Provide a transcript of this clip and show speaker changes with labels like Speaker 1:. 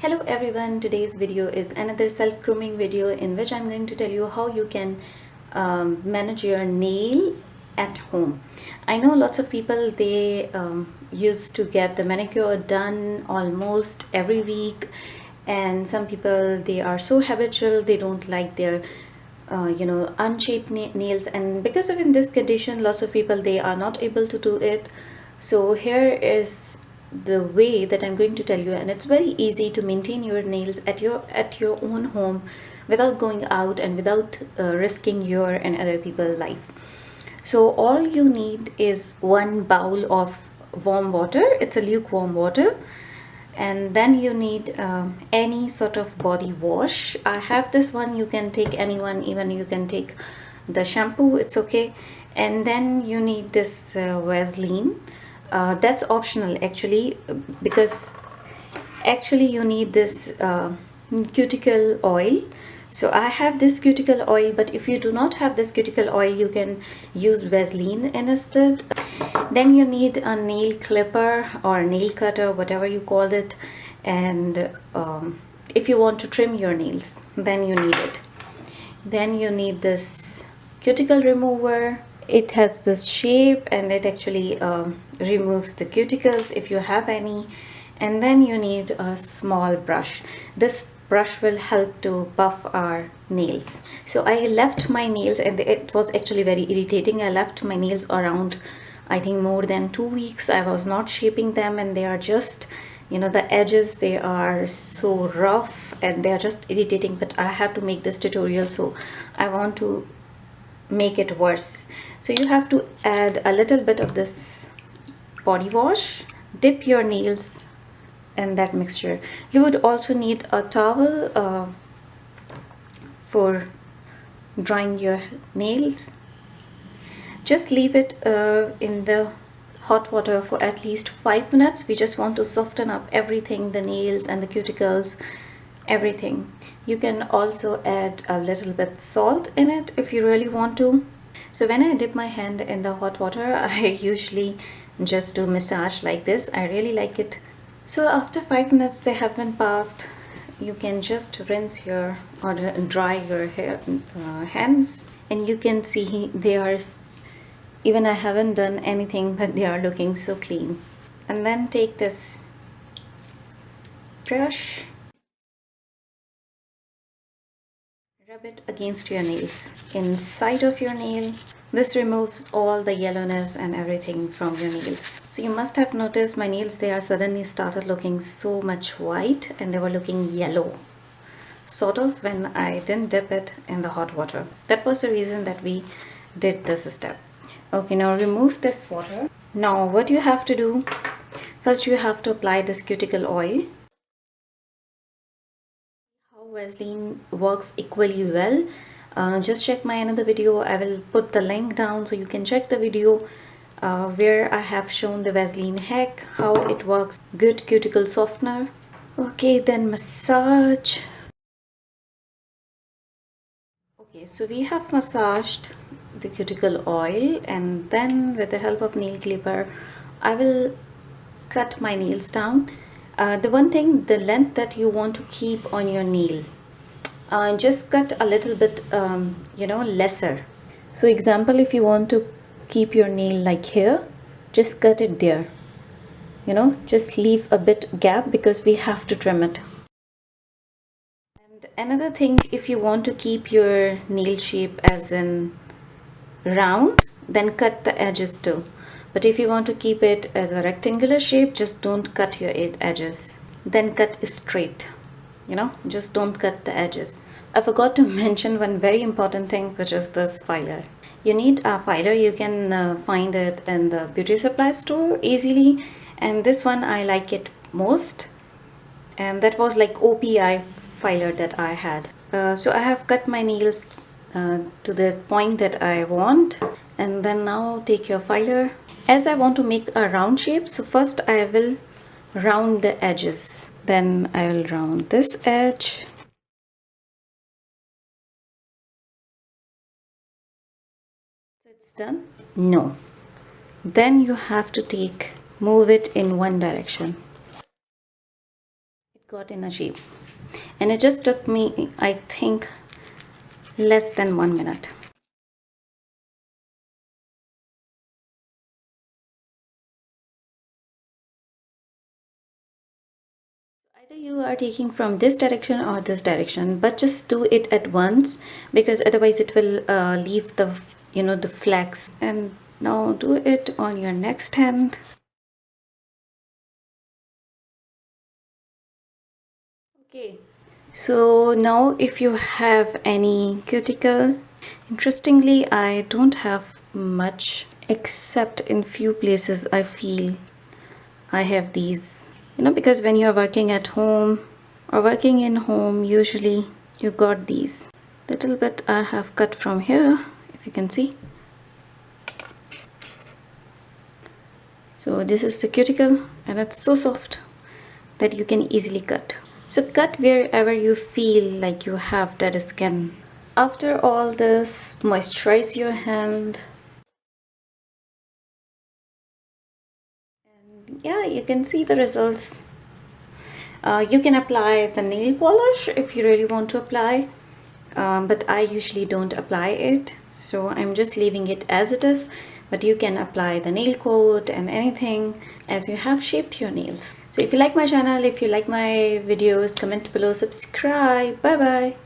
Speaker 1: Hello everyone, today's video is another self-grooming video in which I'm going to tell you how you can manage your nail at home. I know lots of people, they used to get the manicure done almost every week, and some people, they are so habitual, they don't like their unshaped nails, and because of in this condition lots of people, they are not able to do it. So here is the way that I'm going to tell you, and it's very easy to maintain your nails at your own home without going out and without risking your and other people's life. So all you need is one bowl of warm water. It's a lukewarm water, and then you need any sort of body wash. I have this one, you can take anyone, even you can take the shampoo, it's okay. And then you need this Vaseline. That's optional actually, because actually you need this cuticle oil. So I have this cuticle oil, but if you do not have this cuticle oil, you can use Vaseline instead. Then you need a nail clipper or nail cutter, whatever you call it. And if you want to trim your nails, then you need it. Then you need this cuticle remover. It has this shape and it actually removes the cuticles if you have any. And then you need a small brush. This brush will help to buff our nails. So I left my nails, and it was actually very irritating. I left my nails around, I think, more than 2 weeks. I was not shaping them, and they are just, the edges, they are so rough and they are just irritating. But I had to make this tutorial, so I want to make it worse. So you have to add a little bit of this body wash, dip your nails in that mixture. You would also need a towel for drying your nails. Just leave it in the hot water for at least 5 minutes. We just want to soften up everything, the nails and the cuticles, everything. You can also add a little bit salt in it if you really want to. So when I dip my hand in the hot water, I usually just do massage like this. I really like it. So after 5 minutes they have been passed, you can just rinse your or dry your hands, and you can see they are, even I haven't done anything, but they are looking so clean. And then take this brush, rub it against your nails, inside of your nail. This removes all the yellowness and everything from your nails. So you must have noticed my nails, they are suddenly started looking so much white, and they were looking yellow, sort of, when I didn't dip it in the hot water. That was the reason that we did this step. Okay, now remove this water. Now what you have to do, first you have to apply this cuticle oil. How Vaseline works equally well, just check my another video. I will put the link down so you can check the video where I have shown the Vaseline hack, how it works. Good cuticle softener. Okay, then massage. Okay, so we have massaged the cuticle oil, and then with the help of nail clipper I will cut my nails down. The one thing, the length that you want to keep on your nail, just cut a little bit lesser. So example, if you want to keep your nail like here, just cut it there, just leave a bit gap because we have to trim it. And another thing, if you want to keep your nail shape as in round, then cut the edges too. But if you want to keep it as a rectangular shape, just don't cut your edges, then cut straight, just don't cut the edges. I forgot to mention one very important thing, which is this filer. You need a filer. You can find it in the beauty supply store easily, and this one I like it most, and that was like OPI filer that I had. So I have cut my nails to the point that I want, and then now take your filer. As I want to make a round shape, so first I will round the edges, then I will round this edge. It's done? No. Then you have to move it in one direction. got in a shape, and it just took me, I think, less than 1 minute. Either you are taking from this direction or this direction, but just do it at once, because otherwise it will leave the, the flags. And now do it on your next hand. Okay, so now if you have any cuticle, interestingly I don't have much, except in few places I feel I have these, because when you're working at home or working in home, usually you got these. Little bit I have cut from here, if you can see. So this is the cuticle, and it's so soft that you can easily cut. So cut wherever you feel like you have dead skin. After all this, moisturize your hand. And yeah, you can see the results. You can apply the nail polish if you really want to apply, but I usually don't apply it, so I'm just leaving it as it is. But you can apply the nail coat and anything as you have shaped your nails. So if you like my channel, if you like my videos, comment below, subscribe. Bye bye.